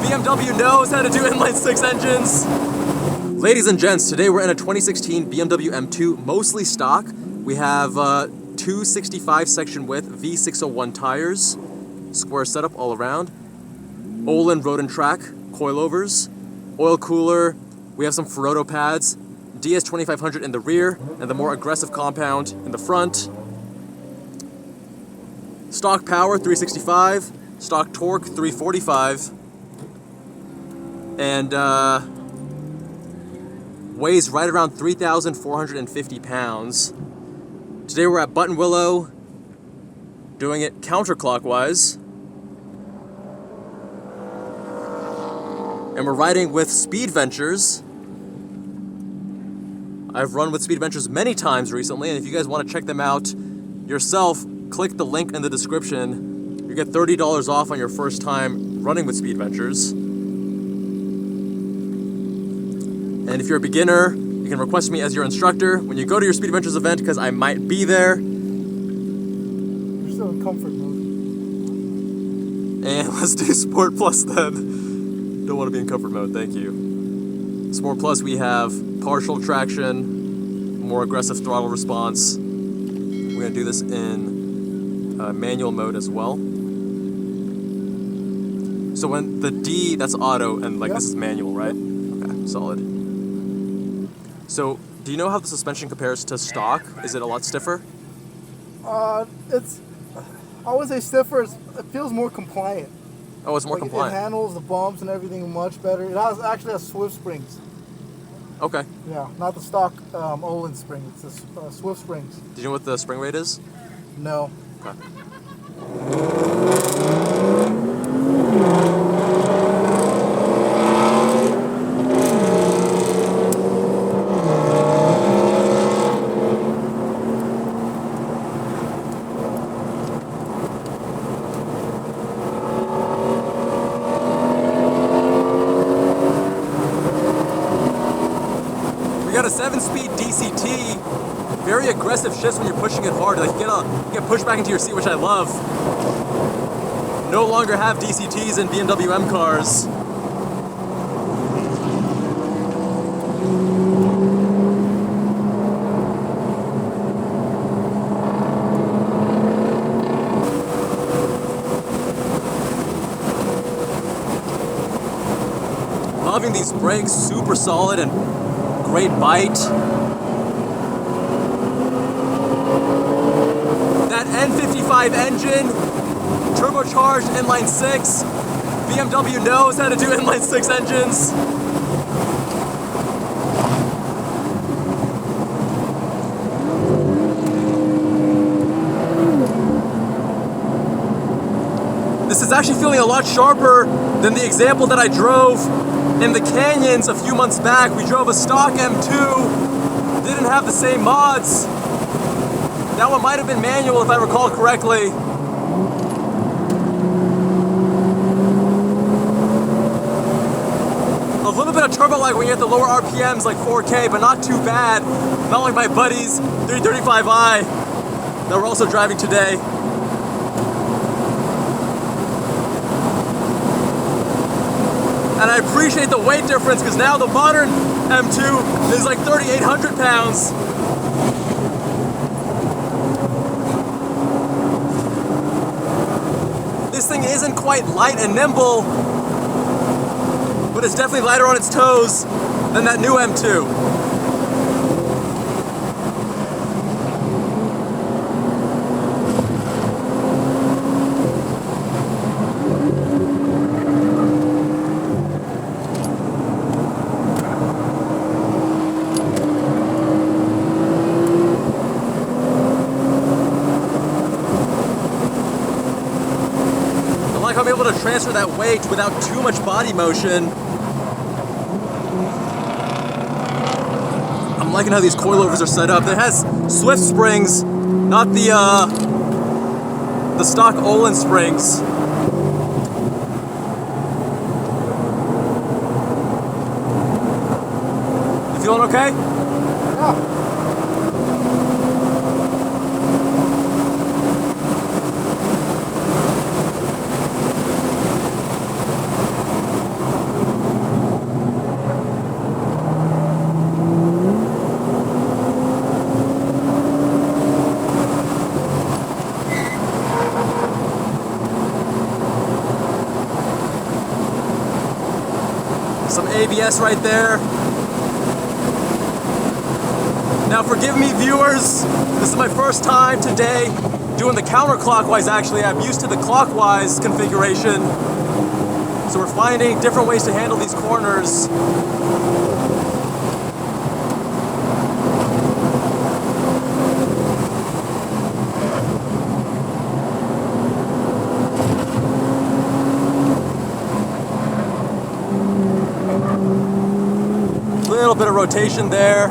BMW knows how to do inline six engines. Ladies and gents, today we're in a 2016 BMW M2, mostly stock. We have 265 section width V601 tires, square setup all around, Olin road and track coilovers, oil cooler. We have some Ferodo pads, DS2500 in the rear, and the more aggressive compound in the front. Stock power 365, stock torque 345, and weighs right around 3,450 pounds. Today we're at Button Willow, doing it counterclockwise. And we're riding with Speed Ventures. I've run with Speed Ventures many times recently, and if you guys want to check them out yourself, click the link in the description. You get $30 off on your first time running with Speed Ventures. And if you're a beginner, you can request me as your instructor when you go to your Speed Ventures event, because I might be there. You're still in comfort mode. And let's do Sport Plus then. Don't want to be in comfort mode, thank you. Sport Plus, we have partial traction, more aggressive throttle response. We're going to do this in manual mode as well. So when the D, that's auto, and like This is manual, right? Okay, solid. So, do you know how the suspension compares to stock? Is it a lot stiffer? It's, I would say stiffer. It feels more compliant. Oh, it's more compliant. It handles the bumps and everything much better. It actually has Swift springs. Okay. Yeah, not the stock Olin spring. It's the Swift springs. Do you know what the spring rate is? No. Okay. We got a 7-speed DCT, very aggressive shifts when you're pushing it hard. Like you get pushed back into your seat, which I love. No longer have DCTs in BMW M cars. Loving these brakes, super solid and great bite. That N55 engine, turbocharged inline six. BMW knows how to do inline six engines. This is actually feeling a lot sharper than the example that I drove in the canyons a few months back. We drove a stock M2, didn't have the same mods. That one might have been manual if I recall correctly. A little bit of turbo lag when you hit the lower RPMs, like 4K, but not too bad. Not like my buddy's 335i that we're also driving today. And I appreciate the weight difference, because now the modern M2 is like 3,800 pounds. This thing isn't quite light and nimble, but it's definitely lighter on its toes than that new M2. I'm able to transfer that weight without too much body motion. I'm liking how these coilovers are set up. It has Swift springs, not the stock Olin springs. You feeling okay? Yeah. Some ABS right there. Now forgive me viewers, this is my first time today doing the counterclockwise actually. I'm used to the clockwise configuration. So we're finding different ways to handle these corners. Little bit of rotation there.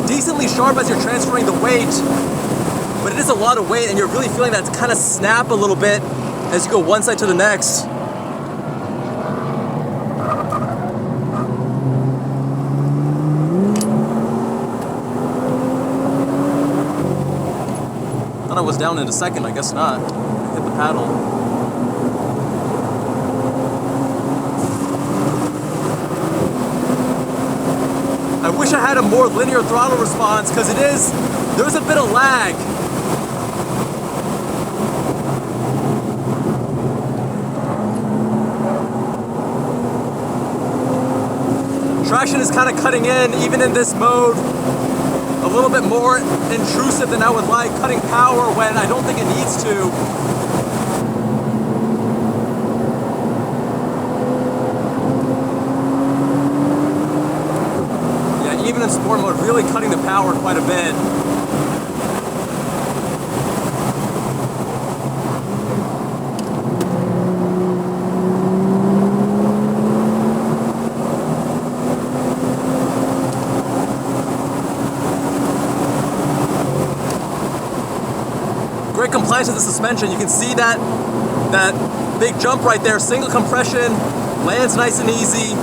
Decently sharp as you're transferring the weight, but it is a lot of weight and you're really feeling that kind of snap a little bit as you go one side to the next. Thought I was down in a second, I guess not. Hit the paddle. I wish I had a more linear throttle response because there's a bit of lag. Traction is kind of cutting in, even in this mode. A little bit more intrusive than I would like, cutting power when I don't think it needs to. Yeah, even in sport mode, really cutting the power quite a bit. Great compliance with the suspension. You can see that big jump right there, single compression, lands nice and easy.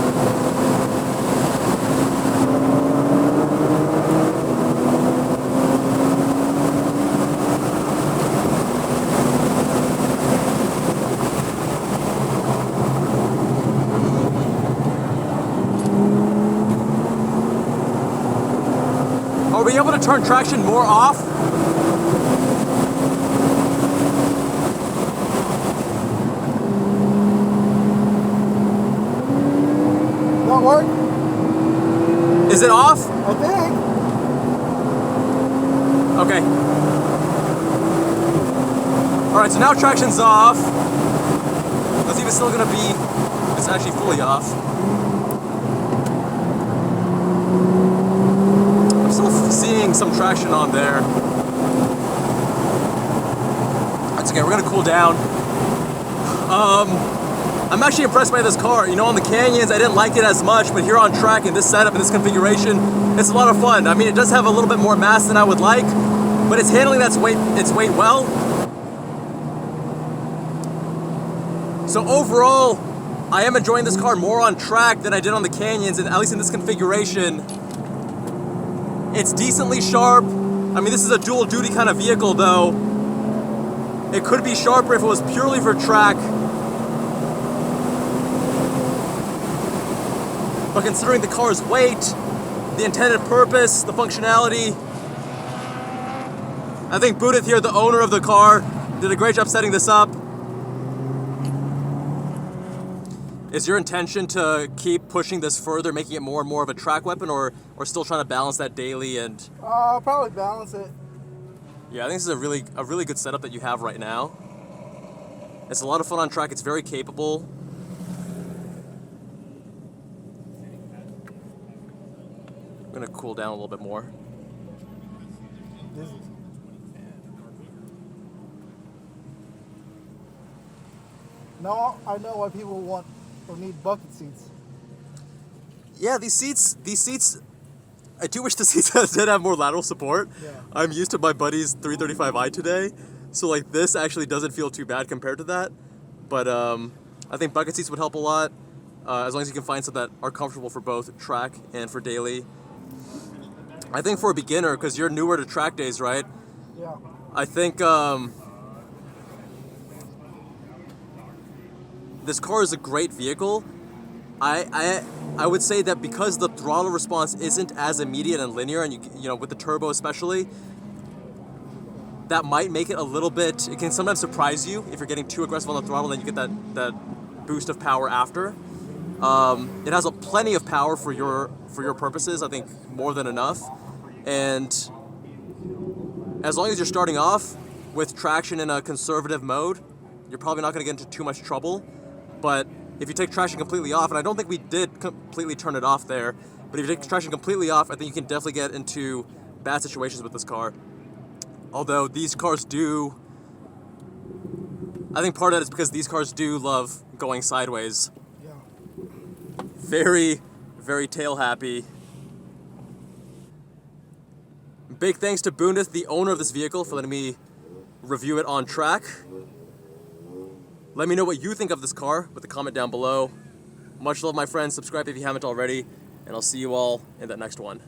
Are we able to turn traction more off? Work? Is it off? I think. Okay. Alright, so now traction's off. Let's see if it's still gonna be, it's actually fully off. I'm still seeing some traction on there. That's okay, we're gonna cool down. I'm actually impressed by this car. You know, on the canyons, I didn't like it as much, but here on track in this setup, in this configuration, it's a lot of fun. I mean, it does have a little bit more mass than I would like, but it's handling its weight well. So overall, I am enjoying this car more on track than I did on the canyons, and at least in this configuration. It's decently sharp. I mean, this is a dual duty kind of vehicle though. It could be sharper if it was purely for track. But considering the car's weight, the intended purpose, the functionality, I think Budith here, the owner of the car, did a great job setting this up. Is your intention to keep pushing this further, making it more and more of a track weapon, or still trying to balance that daily? And I'll probably balance it. yeah, I think this is a really good setup that you have right now. It's a lot of fun on track. It's very capable. I'm gonna cool down a little bit more. Now I know why people want or need bucket seats. Yeah, these seats. I do wish the seats did have more lateral support. Yeah. I'm used to my buddy's 335i today, so like this actually doesn't feel too bad compared to that. But I think bucket seats would help a lot, as long as you can find some that are comfortable for both track and for daily. I think for a beginner, because you're newer to track days, right? Yeah. I think this car is a great vehicle. I would say that because the throttle response isn't as immediate and linear, and you know with the turbo especially, that might make it a little bit, it can sometimes surprise you if you're getting too aggressive on the throttle, then you get that boost of power after. It has plenty of power for your purposes, I think more than enough. And as long as you're starting off with traction in a conservative mode, you're probably not going to get into too much trouble. But if you take traction completely off, and I don't think we did completely turn it off there, but if you take traction completely off, I think you can definitely get into bad situations with this car. Although these cars do, I think part of that is because these cars do love going sideways. Yeah. Very, very tail happy. Big thanks to Boondith, the owner of this vehicle, for letting me review it on track. Let me know what you think of this car with a comment down below. Much love, my friends. Subscribe if you haven't already, and I'll see you all in that next one.